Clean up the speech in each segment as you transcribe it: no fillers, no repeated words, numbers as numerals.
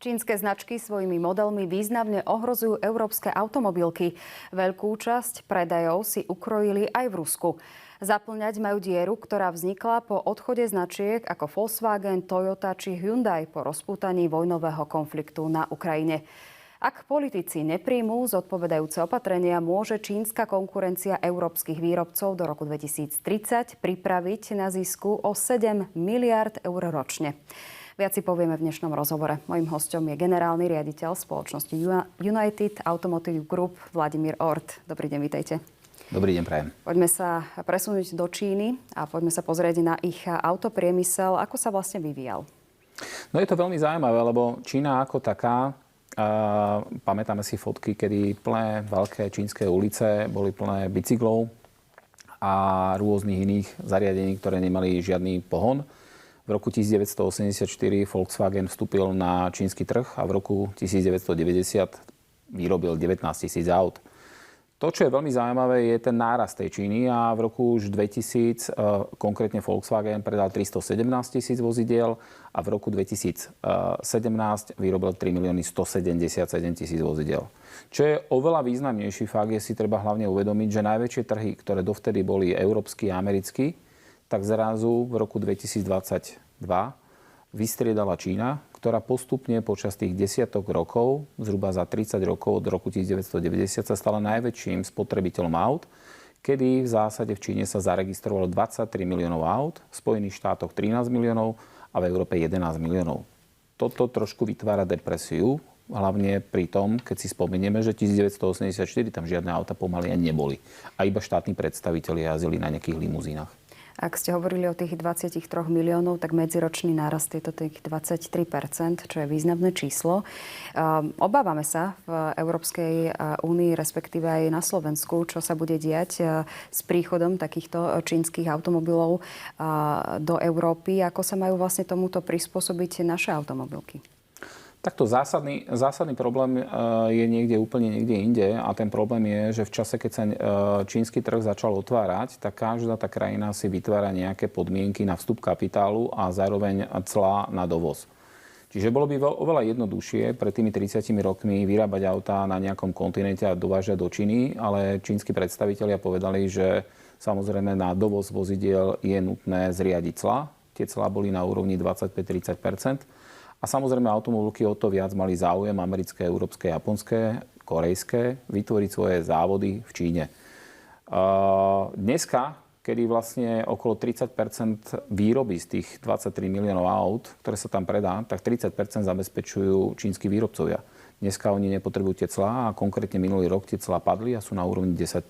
Čínske značky svojimi modelmi významne ohrozujú európske automobilky. Veľkú časť predajov si ukrojili aj v Rusku. Zaplňať majú dieru, ktorá vznikla po odchode značiek ako Volkswagen, Toyota či Hyundai po rozpútaní vojnového konfliktu na Ukrajine. Ak politici nepríjmú zodpovedajúce opatrenia, môže čínska konkurencia európskych výrobcov do roku 2030 pripraviť na zisku o 7 miliárd eur ročne. Viac si povieme v dnešnom rozhovore. Mojím hosťom je generálny riaditeľ spoločnosti United Automotive Group Vladimír Ort. Dobrý deň, vítajte. Dobrý deň, prajem. Poďme sa presunúť do Číny a poďme sa pozrieť na ich autopriemysel. Ako sa vlastne vyvíjal? No je to veľmi zaujímavé, lebo Čína ako taká, pamätáme si fotky, kedy plné veľké čínske ulice boli plné bicyklov a rôznych iných zariadení, ktoré nemali žiadny pohon. V roku 1984 Volkswagen vstúpil na čínsky trh a v roku 1990 vyrobil 19 000 aut. To, čo je veľmi zaujímavé, je ten nárast tej Číny a v roku už 2000 konkrétne Volkswagen predal 317 000 vozidiel a v roku 2017 vyrobil 3 177 000 vozidiel. Čo je oveľa významnejší fakt, je si treba hlavne uvedomiť, že najväčšie trhy, ktoré dovtedy boli európsky a americký, tak zrazu v roku 2022 vystriedala Čína, ktorá postupne počas tých desiatok rokov, zhruba za 30 rokov od roku 1990 sa stala najväčším spotrebiteľom aut, kedy v zásade v Číne sa zaregistrovalo 23 miliónov aut, v Spojených štátoch 13 miliónov a v Európe 11 miliónov. Toto trošku vytvára depresiu, hlavne pri tom, keď si spomenieme, že 1984 tam žiadne auta pomaly ani neboli. A iba štátni predstavitelia jazdili na nejakých limuzínach. Ak ste hovorili o tých 23 miliónov, tak medziročný nárast je to tých 23%, čo je významné číslo. Obávame sa v Európskej únii, respektíve aj na Slovensku, čo sa bude diať s príchodom takýchto čínskych automobilov do Európy. Ako sa majú vlastne tomuto prispôsobiť naše automobilky? Takto zásadný problém je úplne niekde inde a ten problém je, že v čase, keď sa čínsky trh začal otvárať, tak každá tá krajina si vytvára nejaké podmienky na vstup kapitálu a zároveň clá na dovoz. Čiže bolo by oveľa jednoduchšie pred tými 30 rokmi vyrábať autá na nejakom kontinente a dovážať do Číny, ale čínski predstavitelia povedali, že samozrejme na dovoz vozidiel je nutné zriadiť clá. Tie clá boli na úrovni 25-30%. A samozrejme automobilky o to viac mali záujem americké, európske, japonské, korejské vytvoriť svoje závody v Číne. Dneska, kedy vlastne okolo 30% výroby z tých 23 miliónov aut, ktoré sa tam predá, tak 30% zabezpečujú čínsski výrobcovia. Dneska oni nepotrebujú tie clá a konkrétne minulý rok tie clá padli a sú na úrovni 10%.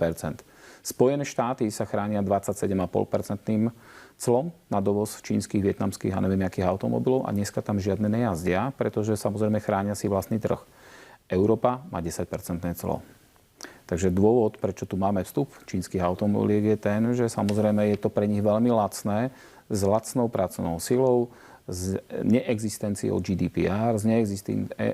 Spojené štáty sa chránia 27,5% clom na dovoz čínskych, vietnamských a neviem akých automobilov a dneska tam žiadne nejazdia, pretože samozrejme chránia si vlastný trh. Európa má 10% clo. Takže dôvod, prečo tu máme vstup čínskych automobiliek je ten, že samozrejme je to pre nich veľmi lacné, s lacnou pracovnou silou, s neexistenciou GDPR, s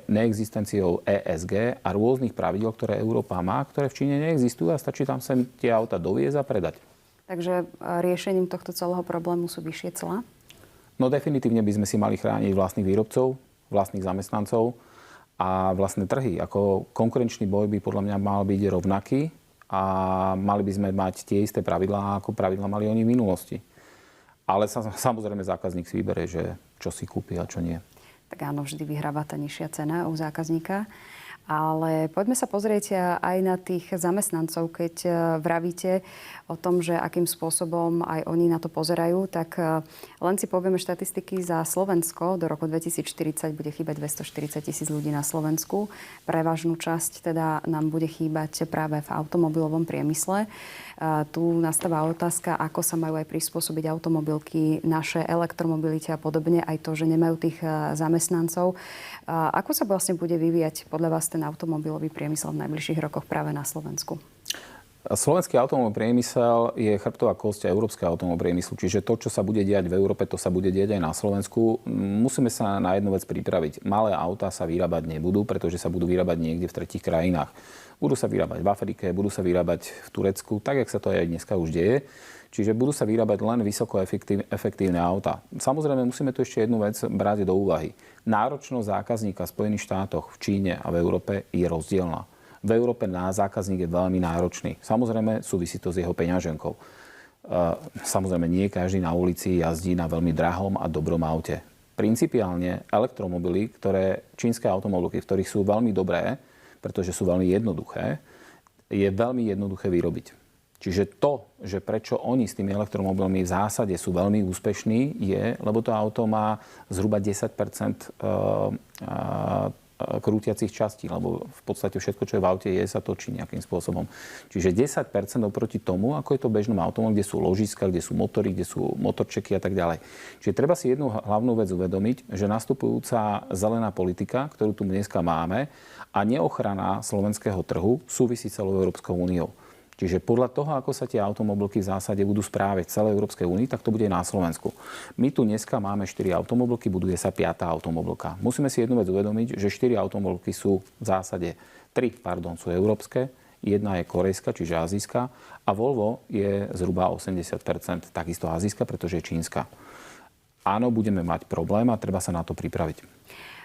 neexistenciou ESG a rôznych pravidel, ktoré Európa má, ktoré v Číne neexistujú a stačí tam sem tie auta doviezť a predať. Takže riešením tohto celého problému sú vyššie clá? No definitívne by sme si mali chrániť vlastných výrobcov, vlastných zamestnancov a vlastné trhy. Ako konkurenčný boj by podľa mňa mal byť rovnaký a mali by sme mať tie isté pravidlá, ako pravidlá mali oni v minulosti. Ale samozrejme zákazník si vybere, že čo si kúpi a čo nie. Tak áno, vždy vyhráva tá nižšia cena u zákazníka. Ale poďme sa pozrieť aj na tých zamestnancov. Keď vravíte o tom, že akým spôsobom aj oni na to pozerajú, tak len si povieme štatistiky za Slovensko. Do roku 2040 bude chýbať 240 000 ľudí na Slovensku. Prevažnú časť teda nám bude chýbať práve v automobilovom priemysle. Tu nastáva otázka, ako sa majú aj prispôsobiť automobilky, naše elektromobilite a podobne, aj to, že nemajú tých zamestnancov. Ako sa vlastne bude vyvíjať podľa vás ten automobilový priemysel v najbližších rokoch práve na Slovensku? Slovenský automobilový priemysel je chrbtová kosť európskeho automobilového priemyslu. Čiže to, čo sa bude diať v Európe, to sa bude diať aj na Slovensku. Musíme sa na jednu vec pripraviť. Malé autá sa vyrábať nebudú, pretože sa budú vyrábať niekde v tretích krajinách. Budú sa vyrábať v Afrike, budú sa vyrábať v Turecku, tak, jak sa to aj dneska už deje. Čiže budú sa vyrábať len vysoko efektívne autá. Samozrejme, musíme tu ešte jednu vec brať do úvahy. Náročnosť zákazníka v Spojených štátoch, v Číne a v Európe je rozdielna. V Európe zákazník je veľmi náročný. Samozrejme, súvisí to s jeho peňaženkou. Samozrejme, nie každý na ulici jazdí na veľmi drahom a dobrom aute. Principiálne elektromobily, čínske automobilky, v ktorých sú veľmi dobré, pretože sú veľmi jednoduché, je veľmi jednoduché vyrobiť. Čiže to, že prečo oni s tými elektromobilmi v zásade sú veľmi úspešní, je, lebo to auto má zhruba 10% krútiacich častí, lebo v podstate všetko, čo je v aute, sa točí nejakým spôsobom. Čiže 10% oproti tomu, ako je to v bežnom automobile, kde sú ložiska, kde sú motory, kde sú motorčeky a tak ďalej. Čiže treba si jednu hlavnú vec uvedomiť, že nastupujúca zelená politika, ktorú tu dneska máme, a neochrana slovenského trhu súvisí celou Európskou úniou. Čiže podľa toho, ako sa tie automobilky v zásade budú správať v celej Európskej únii, tak to bude aj na Slovensku. My tu dneska máme 4 automobilky, buduje sa 5. automobilka. Musíme si jednu vec uvedomiť, že 4 automobilky sú v zásade, 3 sú európske, jedna je korejská, čiže azijská, a Volvo je zhruba 80% takisto azijská, pretože je čínska. Áno, budeme mať problém a treba sa na to pripraviť.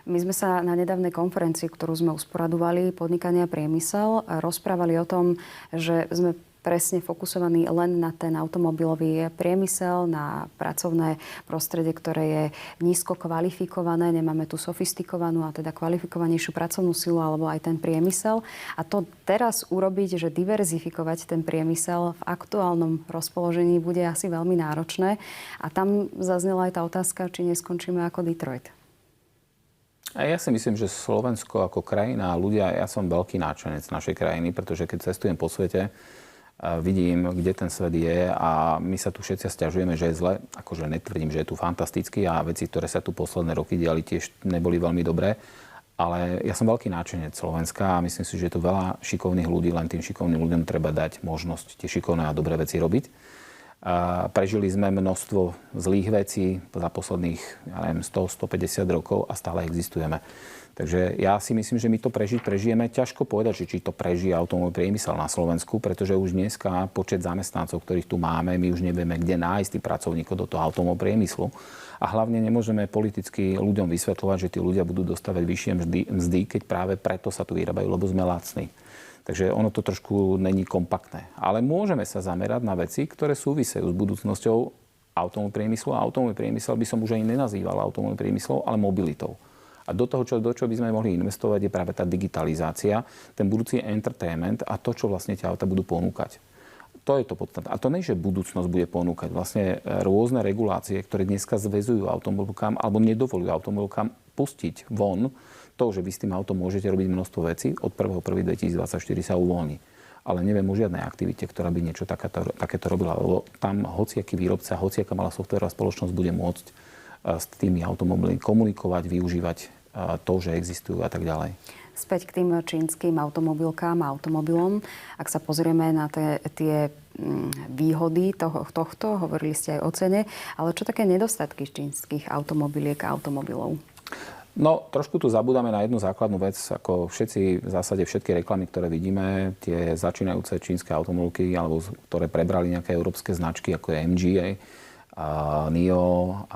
My sme sa na nedávnej konferencii, ktorú sme usporadovali, Podnikanie a priemysel, rozprávali o tom, že sme presne fokusovaní len na ten automobilový priemysel, na pracovné prostredie, ktoré je nízko kvalifikované. Nemáme tu sofistikovanú a teda kvalifikovanejšiu pracovnú silu alebo aj ten priemysel. A to teraz urobiť, že diverzifikovať ten priemysel v aktuálnom rozpoložení bude asi veľmi náročné. A tam zaznela aj tá otázka, či neskončíme ako Detroit. A ja si myslím, že Slovensko ako krajina a ľudia, ja som veľký náčenec našej krajiny, pretože keď cestujem po svete, vidím, kde ten svet je a my sa tu všetci sťažujeme, že je zle. Akože netvrdím, že je tu fantasticky a veci, ktoré sa tu posledné roky diali, tiež neboli veľmi dobré. Ale ja som veľký náčenec Slovenska a myslím si, že je tu veľa šikovných ľudí, len tým šikovným ľuďom treba dať možnosť tie šikovné a dobré veci robiť. Prežili sme množstvo zlých vecí za posledných 100-150 rokov a stále existujeme. Takže ja si myslím, že my to prežijeme. Ťažko povedať, že či to prežije automobilový priemysel na Slovensku, pretože už dneska počet zamestnancov, ktorých tu máme, my už nevieme, kde nájsť tých pracovníkov do toho automobilového priemyslu. A hlavne nemôžeme politicky ľuďom vysvetľovať, že tí ľudia budú dostávať vyššie mzdy, keď práve preto sa tu vyrábajú, lebo sme lacní. Takže ono to trošku není kompaktné. Ale môžeme sa zamerať na veci, ktoré súvisejú s budúcnosťou automobilového priemyslu. A automobilový priemysel by som už ani nenazýval automobilovým priemyslom, ale mobilitou. A do toho, do čo by sme mohli investovať, je práve tá digitalizácia, ten budúci entertainment a to, čo vlastne tie auta budú ponúkať. To je to podstatné. A to nie, že budúcnosť bude ponúkať vlastne rôzne regulácie, ktoré dneska zväzujú automobilkám alebo nedovolujú automobilkám pustiť von to, že vy s tým autom môžete robiť množstvo vecí, od 1.1.2024 sa uvoľní. Ale neviem o žiadnej aktivite, ktorá by niečo takéto robila. Lebo tam hociaký výrobca, hociaká malá softvérová spoločnosť bude môcť s tými automobilmi komunikovať, využívať to, že existujú a tak ďalej. Späť k tým čínskym automobilkám a automobilom. Ak sa pozrieme na tie výhody tohto, hovorili ste aj o cene, ale čo také nedostatky čínskych automobiliek a automobilov? No, trošku tu zabudáme na jednu základnú vec, ako všetci, v zásade všetky reklamy, ktoré vidíme, tie začínajúce čínske automobilky, alebo ktoré prebrali nejaké európske značky, ako je MG, NIO,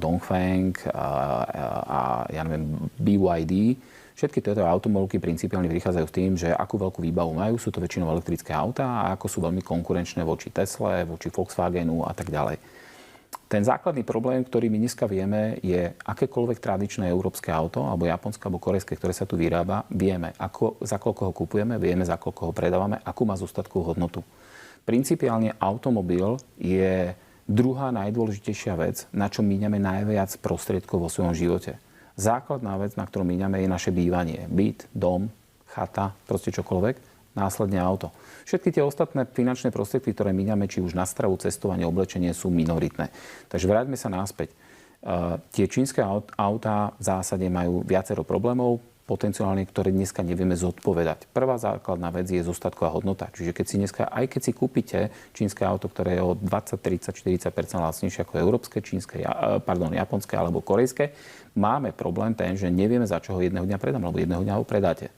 Dongfeng a ja neviem, BYD. Všetky tieto automobilky principiálne prichádzajú s tým, že akú veľkú výbavu majú, sú to väčšinou elektrické autá a ako sú veľmi konkurenčné voči Tesle, voči Volkswagenu a tak ďalej. Ten základný problém, ktorý my dneska vieme, je akékoľvek tradičné európske auto, alebo japonské, alebo korejské, ktoré sa tu vyrába, vieme, za koľko ho kupujeme, vieme, za koľko ho predávame, akú má zostatkovú hodnotu. Principiálne automobil je druhá najdôležitejšia vec, na čo míňame najviac prostriedkov vo svojom živote. Základná vec, na ktorú míňame, je naše bývanie. Byt, dom, chata, proste čokoľvek. Následne auto. Všetky tie ostatné finančné prostriedky, ktoré míňame, či už na stravu, cestovanie, oblečenie, sú minoritné. Takže vráťme sa naspäť. Tie čínske autá v zásade majú viacero problémov. potenciálne, ktoré dneska nevieme zodpovedať. Prvá základná vec je zostatková hodnota. Čiže keď si kúpite čínske auto, ktoré je o 20, 30, 40% lacnejšie ako európske, japonské alebo korejské, máme problém ten, že nevieme, za čo ho jedného dňa predám, lebo jedného dňa ho predáte.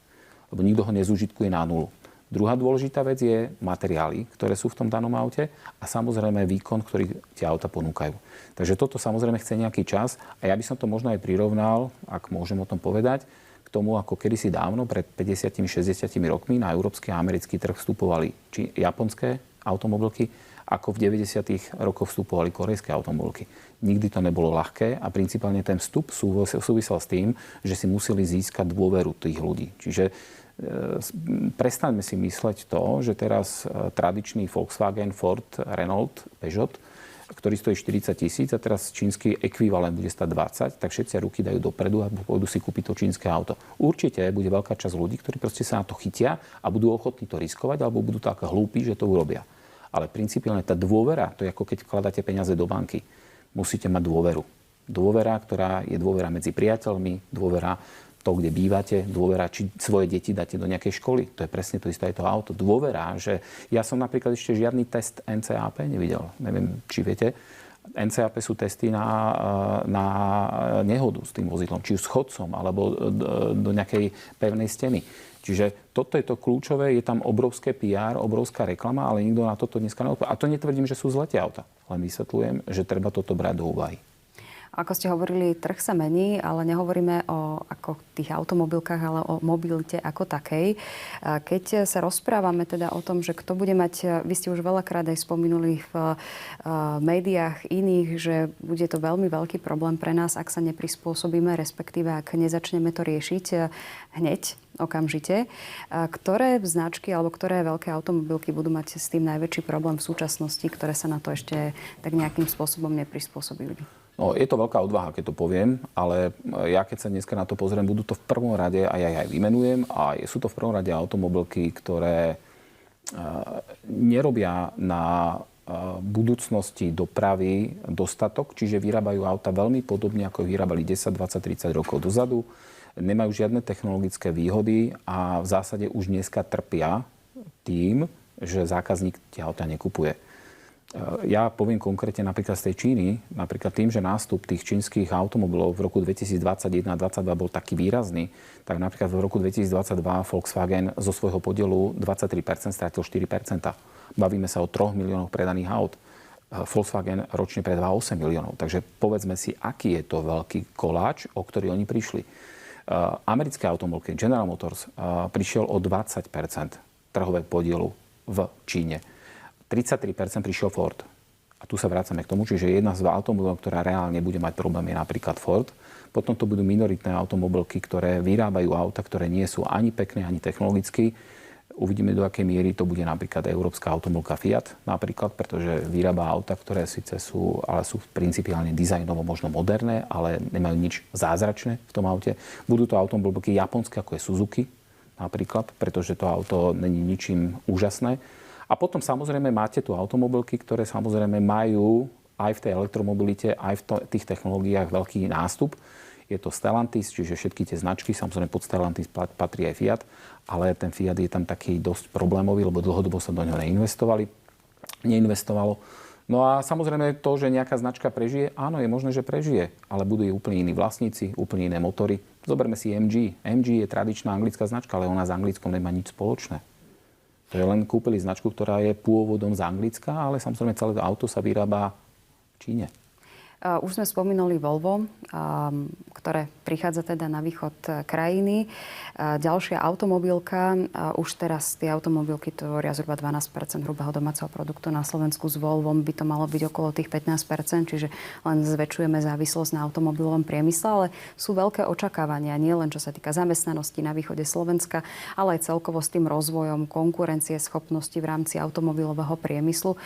Lebo nikto ho nezúžitkuje na nulu. Druhá dôležitá vec je materiály, ktoré sú v tom danom aute a samozrejme výkon, ktorý tie auta ponúkajú. Takže toto samozrejme chce nejaký čas a ja by som to možno aj prirovnal, ak môžem o tom povedať, k tomu, ako kedysi dávno, pred 50-60 rokmi na európsky a americký trh vstupovali japonské automobilky, ako v 90. rokoch vstupovali korejské automobilky. Nikdy to nebolo ľahké a principálne ten vstup súvisel s tým, že si museli získať dôveru tých ľudí. Čiže prestaňme si mysleť to, že teraz tradičný Volkswagen, Ford, Renault, Peugeot, ktorý stojí 40 000 a teraz čínsky ekvivalent bude stať 20, tak všetci ruky dajú dopredu a pôjdu si kúpiť to čínske auto. Určite bude veľká časť ľudí, ktorí proste sa na to chytia a budú ochotní to riskovať alebo budú tak hlúpi, že to urobia. Ale principiálne tá dôvera, to je ako keď vkladáte peniaze do banky. Musíte mať dôveru. Dôvera, ktorá je dôvera medzi priateľmi, dôvera to, kde bývate, dôvera, či svoje deti dáte do nejakej školy. To je presne to isté aj to auto. Dôvera, že ja som napríklad ešte žiadny test NCAP nevidel. Neviem, či viete. NCAP sú testy na nehodu s tým vozidlom, či už s chodcom, alebo do nejakej pevnej steny. Čiže toto je to kľúčové, je tam obrovské PR, obrovská reklama, ale nikto na toto dneska neodpovedá. A to netvrdím, že sú zlé auta, len vysvetľujem, že treba toto brať do úvahy. Ako ste hovorili, trh sa mení, ale nehovoríme o ako tých automobilkách, ale o mobilite ako takej. Keď sa rozprávame teda o tom, že kto bude mať, vy ste už veľakrát aj spomenuli v médiách iných, že bude to veľmi veľký problém pre nás, ak sa neprispôsobíme, respektíve ak nezačneme to riešiť hneď, okamžite. Ktoré značky alebo ktoré veľké automobilky budú mať s tým najväčší problém v súčasnosti, ktoré sa na to ešte tak nejakým spôsobom neprispôsobili? No, je to veľká odvaha, keď to poviem, ale ja keď sa dneska na to pozriem, budú to v prvom rade, a ja aj vymenujem, a sú to v prvom rade automobilky, ktoré nerobia na budúcnosti dopravy dostatok, čiže vyrábajú auta veľmi podobne, ako vyrábali 10, 20, 30 rokov dozadu. Nemajú žiadne technologické výhody a v zásade už dneska trpia tým, že zákazník tie auta nekupuje. Ja poviem konkrétne napríklad z tej Číny, napríklad tým, že nástup tých čínskych automobilov v roku 2021 a 2022 bol taký výrazný, tak napríklad v roku 2022 Volkswagen zo svojho podielu 23% strátil 4%. Bavíme sa o 3 miliónoch predaných aut. Volkswagen ročne predá 8 miliónov. Takže povedzme si, aký je to veľký koláč, o ktorý oni prišli. Americké automobilky General Motors prišiel o 20% trhové podielu v Číne. 33% prišiel Ford. A tu sa vracame k tomu, čiže jedna z automobilov, ktorá reálne bude mať problém, je napríklad Ford. Potom to budú minoritné automobilky, ktoré vyrábajú auta, ktoré nie sú ani pekné, ani technologicky. Uvidíme, do akej miery to bude napríklad európska automobilka Fiat, napríklad, pretože vyrába auta, ktoré síce sú, ale sú principiálne dizajnovo možno moderné, ale nemajú nič zázračné v tom aute. Budú to automobilky japonské, ako je Suzuki, napríklad, pretože to auto není ničím úžasné. A potom samozrejme máte tu automobilky, ktoré samozrejme majú aj v tej elektromobilite, aj v tých technológiách veľký nástup. Je to Stellantis, čiže všetky tie značky, samozrejme pod Stellantis patrí aj Fiat, ale ten Fiat je tam taký dosť problémový, lebo dlhodobo sa do neho neinvestovalo. No a samozrejme to, že nejaká značka prežije, áno, je možné, že prežije, ale budú úplne iní vlastníci, úplne iné motory. Zoberme si MG. MG je tradičná anglická značka, ale ona s Anglickom nemá nič spoločné. To je len kúpili značku, ktorá je pôvodom z Anglicka, ale samozrejme celé auto sa vyrába v Číne. Už sme spomínali Volvo, ktoré prichádza teda na východ krajiny. Ďalšia automobilka, už teraz tie automobilky tvoria zhruba 12% hrubého domáceho produktu na Slovensku. S Volvom by to malo byť okolo tých 15%, čiže len zväčšujeme závislosť na automobilovom priemysle, ale sú veľké očakávania, nie len čo sa týka zamestnanosti na východe Slovenska, ale aj celkovo s tým rozvojom konkurencie schopnosti v rámci automobilového priemyslu.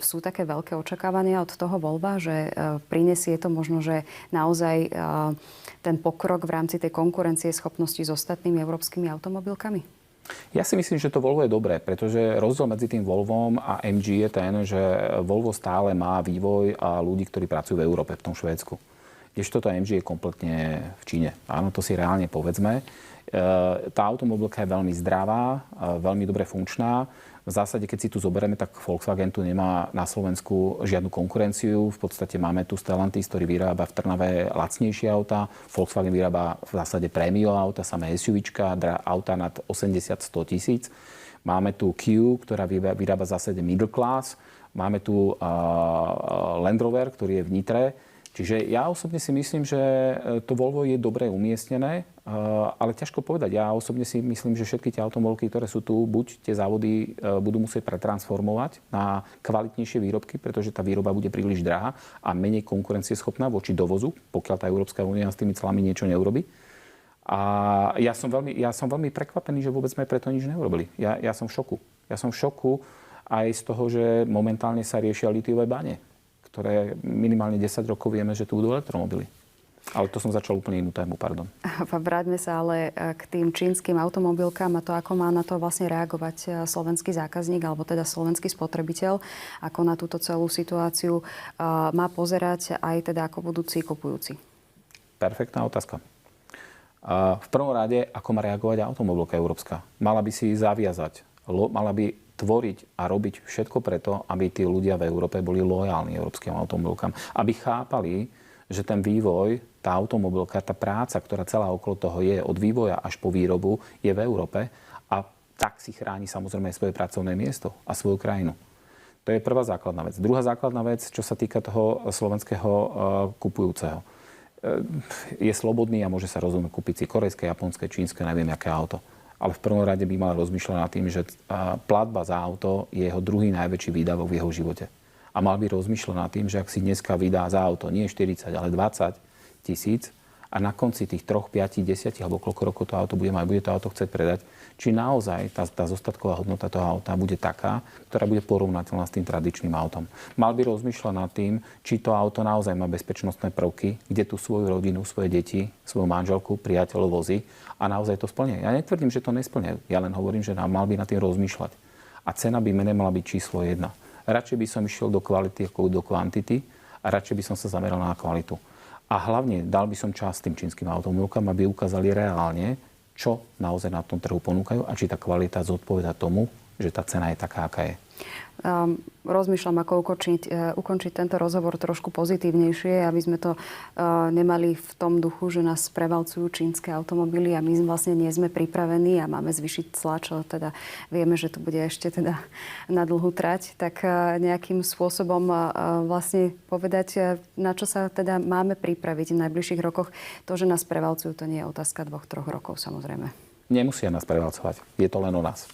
Sú také veľké očakávania od toho Volva, že prinesie to možno, že naozaj ten pokrok v rámci tej konkurencie schopnosti s ostatnými európskymi automobilkami? Ja si myslím, že to Volvo je dobré, pretože rozdiel medzi tým Volvom a MG je ten, že Volvo stále má vývoj a ľudí, ktorí pracujú v Európe, v tom Švédsku. Kdežto to MG je kompletne v Číne. Áno, to si reálne povedzme. Tá automobilka je veľmi zdravá, veľmi dobre funkčná. V zásade, keď si tu zoberieme, tak Volkswagen tu nemá na Slovensku žiadnu konkurenciu. V podstate máme tu Stellantis, ktorý vyrába v Trnave lacnejšie auta. Volkswagen vyrába v zásade prémiové auta, samé SUVčka, auta nad 80-100 tisíc. Máme tu Kia, ktorá vyrába v zásade middle class. Máme tu Land Rover, ktorý je v Nitre. Čiže ja osobne si myslím, že to Volvo je dobre umiestnené, ale ťažko povedať. Ja osobne si myslím, že všetky tie automobilky, ktoré sú tu, buď tie závody budú musieť pretransformovať na kvalitnejšie výrobky, pretože tá výroba bude príliš drahá a menej konkurencieschopná voči dovozu, pokiaľ tá Európska únia s tými clami niečo neurobi. A ja som veľmi prekvapený, že vôbec sme preto nič neurobili. Ja som v šoku. Ja som v šoku aj z toho, že momentálne sa riešia litiové bane, ktoré minimálne 10 rokov vieme, že tu budú elektromobily. Ale to som začal úplne inú tému, pardon. Vráťme sa ale k tým čínskym automobilkám a to, ako má na to vlastne reagovať slovenský zákazník, alebo teda slovenský spotrebiteľ, ako na túto celú situáciu má pozerať aj teda ako budúci kupujúci. Perfektná otázka. V prvom rade, ako má reagovať automobilka európska? Mala by si zaviazať, mala by tvoriť a robiť všetko preto, aby tí ľudia v Európe boli lojálni európskym automobilkám. Aby chápali, že ten vývoj, tá automobilka, tá práca, ktorá celá okolo toho je, od vývoja až po výrobu, je v Európe a tak si chráni samozrejme aj svoje pracovné miesto a svoju krajinu. To je prvá základná vec. Druhá základná vec, čo sa týka toho slovenského kupujúceho. Je slobodný a môže sa rozumieť kúpiť si korejské, japonské, čínske, neviem aké auto. Ale v prvom rade by mal rozmýšľať nad tým, že platba za auto je jeho druhý najväčší výdavok v jeho živote. A mal by rozmýšľať nad tým, že ak si dneska vydá za auto nie 40, ale 20 tisíc a na konci tých 3, 5, 10 alebo koľko rokov to auto bude mať, bude to auto chcieť predať, či naozaj tá zostatková hodnota toho auta bude taká, ktorá bude porovnateľná s tým tradičným autom. Mal by rozmýšľať nad tým, či to auto naozaj má bezpečnostné prvky, kde tú svoju rodinu, svoje deti, svoju manželku, priateľov vozí a naozaj to splňa. Ja netvrdím, že to nesplňajú. Ja len hovorím, že mal by nad tým rozmýšľať. A cena by nemala byť číslo 1. Radšej by som išiel do kvality ako do kvantity a radšej by som sa zameral na kvalitu. A hlavne dal by som čas tým čínskym automobilkám, aby ukázali reálne, čo naozaj na tom trhu ponúkajú a či tá kvalita zodpovedá tomu, že tá cena je taká, aká je. Rozmýšľam, ako ukončiť tento rozhovor trošku pozitívnejšie, aby sme to nemali v tom duchu, že nás prevalcujú čínske automobily a my vlastne nie sme pripravení a máme zvyšiť cla, čo teda vieme, že to bude ešte teda na dlhú trať, tak nejakým spôsobom vlastne povedať, na čo sa teda máme pripraviť v najbližších rokoch. To, že nás prevalcujú, to nie je otázka 2-3 rokov, samozrejme. Nemusia nás prevalcovať. Je to len o nás.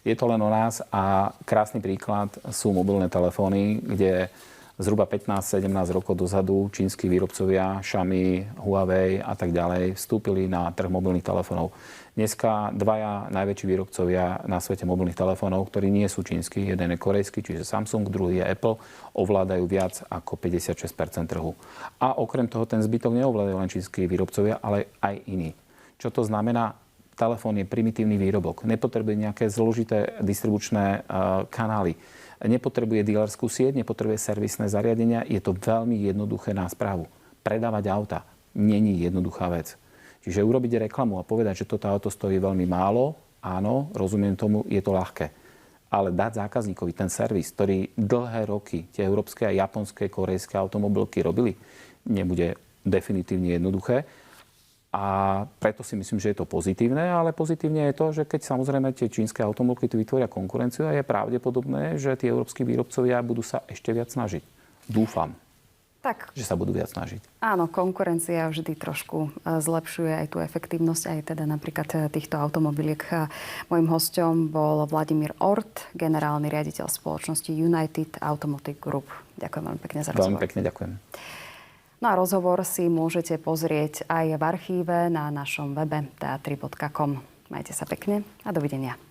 Je to len o nás a krásny príklad sú mobilné telefóny, kde zhruba 15-17 rokov dozadu čínski výrobcovia Xiaomi, Huawei a tak ďalej vstúpili na trh mobilných telefónov. Dneska dvaja najväčší výrobcovia na svete mobilných telefónov, ktorí nie sú čínsky, jeden je korejský, čiže Samsung, druhý je Apple, ovládajú viac ako 56% trhu. A okrem toho ten zbytok neovládajú len čínski výrobcovia, ale aj iní. Čo to znamená? Telefón je primitívny výrobok. Nepotrebuje nejaké zložité distribučné kanály. Nepotrebuje dílerskú sieť, nepotrebuje servisné zariadenia. Je to veľmi jednoduché na správu. Predávať auta není jednoduchá vec. Čiže urobiť reklamu a povedať, že toto auto stojí veľmi málo, áno, rozumiem tomu, je to ľahké. Ale dať zákazníkovi ten servis, ktorý dlhé roky tie európske a japonské, korejské automobilky robili, nebude definitívne jednoduché. A preto si myslím, že je to pozitívne, ale pozitívne je to, že keď samozrejme tie čínske automobilky tu vytvoria konkurenciu a je pravdepodobné, že tí európski výrobcovia budú sa ešte viac snažiť. Dúfam, že sa budú viac snažiť. Áno, konkurencia vždy trošku zlepšuje aj tú efektívnosť, aj teda napríklad týchto automobiliek. Mojím hosťom bol Vladimír Ort, generálny riaditeľ spoločnosti United Automotive Group. Ďakujem veľmi pekne za rozhovor. Veľmi pekne ďakujem. No a rozhovor si môžete pozrieť aj v archíve na našom webe teatry.com. Majte sa pekne a dovidenia.